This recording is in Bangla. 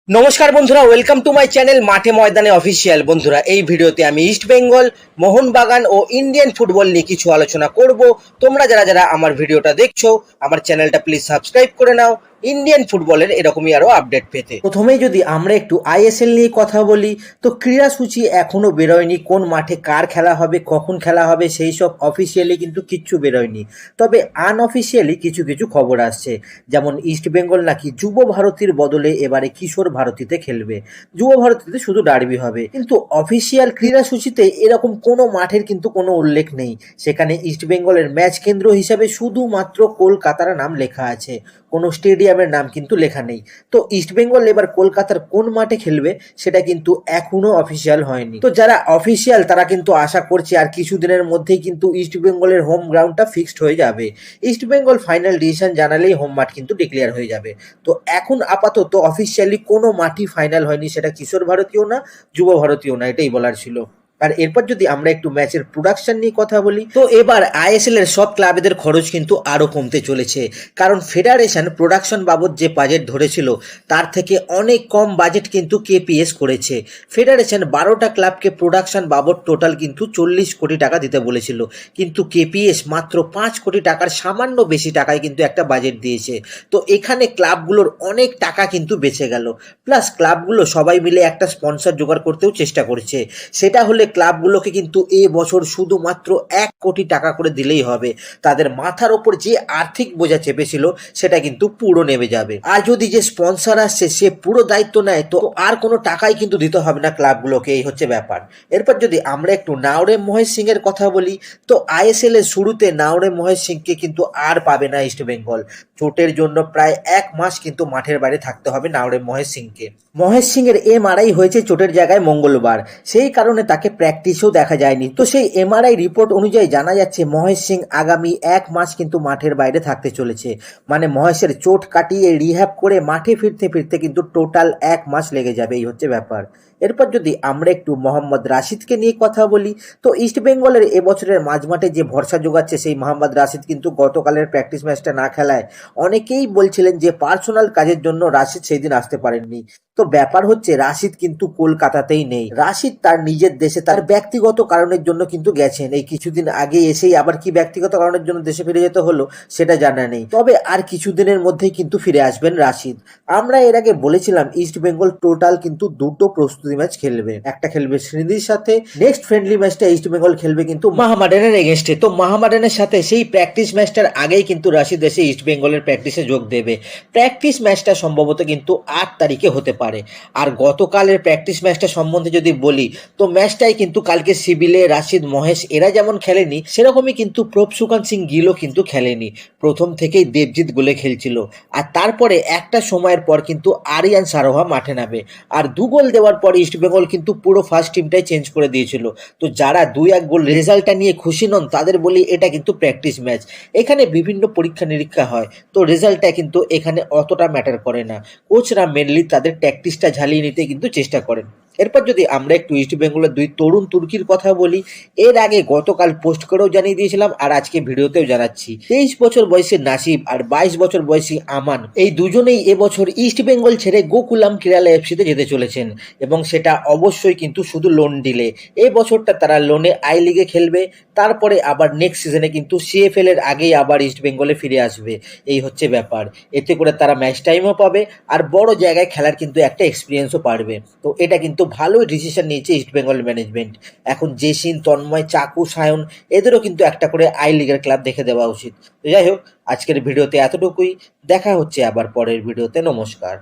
নমস্কার বন্ধুরা, ওয়েলকাম টু মাই চ্যানেল মাঠে ময়দানে অফিসিয়াল। বন্ধুরা, এই ভিডিওতে আমি ইস্ট বেঙ্গল, মোহনবাগান ও ইন্ডিয়ান ফুটবল নিয়ে কিছু আলোচনা করব। তোমরা যারা যারা আমার ভিডিওটা দেখছো, আমার চ্যানেলটা প্লিজ সাবস্ক্রাইব করে নাও ইন্ডিয়ান ফুটবলের এরকমই আরো আপডেট পেতে। প্রথমেই যদি আমরা একটু আইএসএল নিয়ে কথা বলি, তো ক্রীড়াসূচি এখনো বেরোয়নি। কোন মাঠে কার খেলা হবে, কখন খেলা হবে, সেই সব অফিসিয়ালি কিন্তু কিচ্ছু বেরোয়নি। তবে আনঅফিসিয়ালি কিছু কিছু খবর আসছে, যেমন ইস্ট বেঙ্গল নাকি যুব ভারতীর বদলে এবারে কিশোর ভারতীতে খেলবে। যুব ভারতীতে শুধু ডার্বি হবে, কিন্তু অফিসিয়াল ক্রীড়াসূচিতে এরকম কোনো মাঠের কিন্তু কোনো উল্লেখ নেই। সেখানে ইস্ট বেঙ্গলের ম্যাচ কেন্দ্র হিসাবে শুধুমাত্র কলকাতার নাম লেখা আছে, কোনো স্টেডিয়ামের নাম কিন্তু লেখা নেই। তো ইস্ট বেঙ্গল এবার কলকাতার কোন মাঠে খেলবে সেটা কিন্তু এখনো অফিসিয়াল হয়নি। তো যারা অফিসিয়াল তারা কিন্তু আশা করছে আর কিছুদিনের মধ্যেই কিন্তু ইস্ট বেঙ্গলের হোম গ্রাউন্ডটা ফিক্সড হয়ে যাবে। ইস্ট বেঙ্গল ফাইনাল ডিসিশন জানালেই হোম মাঠ কিন্তু ডিক্লেয়ার হয়ে যাবে। তো এখন আপাতত অফিসিয়ালি কোনো মাঠই ফাইনাল হয়নি, সেটা কিশোর ভারতীয় না, যুব ভারতীয় না, এটাই বলার ছিল। আর এরপর যদি আমরা একটু ম্যাচের প্রোডাকশন নিয়ে কথা বলি, তো এবার আইএসএল এর সব ক্লাবেদের খরচ কিন্তু আরো কমতে চলেছে। কারণ ফেডারেশন প্রোডাকশন বাবদ যে বাজেট ধরেছিল তার থেকে অনেক কম বাজেট কিন্তু কেপিএস করেছে। ফেডারেশন 12টা ক্লাবকে প্রোডাকশন বাবদ টোটাল কিন্তু 40 কোটি টাকা দিতে বলেছিল, কিন্তু কেপিএস মাত্র 5 কোটি টাকার সামান্য বেশি টাকায় কিন্তু একটা বাজেট দিয়েছে। তো এখানে ক্লাবগুলোর অনেক টাকা কিন্তু বেঁচে গেল। প্লাস ক্লাবগুলো সবাই মিলে একটা স্পন্সর জোগাড় করতেও চেষ্টা করছে। সেটা হলে ক্লাবগুলোকে কিন্তু এ বছর শুধুমাত্র 1 কোটি টাকা করে দিলেই হবে। তাদের মাথার ওপর যে আর্থিক বোঝা চেপেছিল সেটা কিন্তু পুরো নেমে যাবে। আর যদি যে স্পন্সর আসছে সে পুরো দায়িত্ব নেয়, তো আর কোনো টাকাই কিন্তু দিতে হবে না ক্লাবগুলোকে, এই হচ্ছে ব্যাপার। এরপর যদি আমরা একটু নাওরেম মহেশ সিং এর কথা বলি, তো আইএসএল এর শুরুতে নাওরেম মহেশ সিংকে কিন্তু আর পাবে না ইস্ট বেঙ্গল। চোটের জন্য প্রায় 1 মাস কিন্তু মাঠের বাইরে থাকতে হবে নাওরেম মহেশ সিংকে। মহেশ সিং এর এমআরআই হয়েছে চোটের জায়গায় মঙ্গলবার, সেই কারণে তাকে প্র্যাকটিসেও দেখা যায়নি। তো সেই এমআরআই রিপোর্ট অনুযায়ী জানা যাচ্ছে মহেশ সিং আগামী 1 মাস কিন্তু মাঠের বাইরে থাকতে চলেছে। মানে মহেশের চোট কাটিয়ে রিহ্যাব করে মাঠে ফিরতে ফিরতে কিন্তু টোটাল 1 মাস লেগে যাবে, এই হচ্ছে ব্যাপার। এরপর যদি আমরা একটু মোহাম্মদ রাশিদকে নিয়ে কথা বলি, তো ইস্ট বেঙ্গলের এবছরের মাঝমাঠে যে ভরসা যোগাচ্ছে সেই মোহাম্মদ রাশিদ কিন্তু গতকালের প্র্যাকটিস ম্যাচটা না খেলায় অনেকেই বলছিলেন যে পার্সোনাল কাজের জন্য রাশিদ সেই দিন আসতে পারেননি। তো ব্যাপার হচ্ছে রাশিদ কিন্তু কলকাতাতেই নেই, রাশিদ তার নিজের দেশে তার ব্যক্তিগত কারণের জন্য কিন্তু গেছেন। এই কিছুদিন আগে এসেই আবার কি ব্যক্তিগত কারণের জন্য দেশে ফিরে যেতে হলো সেটা জানা নেই, তবে আর কিছুদিনের মধ্যেই কিন্তু ফিরে আসবেন রাশিদ। আমরা এর আগে বলেছিলাম ইস্ট বেঙ্গল টোটাল কিন্তু 2টো প্রস্তুতি ম্যাচ খেলবে, একটা খেলবে শ্রীনিধির সাথে, নেক্সট ফ্রেন্ডলি ম্যাচটা ইস্ট বেঙ্গল খেলবে কিন্তু মাহমাডানের এগেনস্টে। তো মাহমাডানের সাথে সেই প্র্যাকটিস ম্যাচটার আগেই কিন্তু রাশিদ এসে ইস্ট বেঙ্গলের প্র্যাকটিসে যোগ দেবে। প্র্যাকটিস ম্যাচটা সম্ভবত কিন্তু 8 তারিখে হতে পারে। আর গতকালের প্র্যাকটিস ম্যাচটা সম্বন্ধে যদি বলি, তো ম্যাচটাই কিন্তু কালকে সিবিলে রাশিদ মহেশ এরা যেমন খেলেনি, সেরকমই কিন্তু প্রভসুকান্ত সিং গিলও কিন্তু খেলেনি। প্রথম থেকেই দেবজিৎ গোলে খেলছিল, আর তারপরে একটা সময়ের পর কিন্তু আরিয়ান সারোহা মাঠে নামে। আর 2 গোল দেওয়ার পর ইস্ট বেঙ্গল কিন্তু পুরো ফার্স্ট টিমটাই চেঞ্জ করে দিয়েছিল। তো যারা 2-1 গোল রেজাল্টটা নিয়ে খুশি নন তাদের বলি এটা কিন্তু প্র্যাকটিস ম্যাচ, এখানে বিভিন্ন পরীক্ষা নিরীক্ষা হয়। তো রেজাল্টটা কিন্তু এখানে অতটা ম্যাটার করে না। কোচরা মেনলি তাদের ট্যাকটিক্সটা ঝালিয়ে নিতে কিন্তু চেষ্টা করেন। এরপর যদি আমরা একটু ইস্ট বেঙ্গলের 2 তরুণ তুর্কির কথা বলি, এর আগে গতকাল পোস্ট করেও জানিয়ে দিয়েছিলাম আর আজকে ভিডিওতেও জানাচ্ছি। 23 বছর বয়সী নাসিব আর 22 বছর বয়সী আমান, এই দুজনেই এবছর ইস্ট বেঙ্গল ছেড়ে গোকুলাম কেরালা এফসিতে যেতে চলেছেন, এবং সেটা অবশ্যই কিন্তু শুধু লোন ডিলে। এই বছরটা তারা লোনে আই লিগে খেলবে, তারপরে আবার নেক্সট সিজনে কিন্তু সিএফএল এর আগেই আবার ইস্ট বেঙ্গলে ফিরে আসবে, এই হচ্ছে ব্যাপার। এতে করে তারা ম্যাচ টাইমও পাবে আর বড় জায়গায় খেলার কিন্তু একটা এক্সপিরিয়েন্সও পারবে। তো এটা কিন্তু ভালোই ডিসিশন নিয়েছে ইস্ট বেঙ্গল ম্যানেজমেন্ট। এখন জেসিন, তন্ময়, চাকু, সায়ন এদেরও কিন্তু একটা করে আই লিগের ক্লাব দেখে দেওয়া উচিত। তো যাই হোক, আজকের ভিডিওতে এতটুকুই। দেখা হচ্ছে আবার পরের ভিডিওতে। নমস্কার।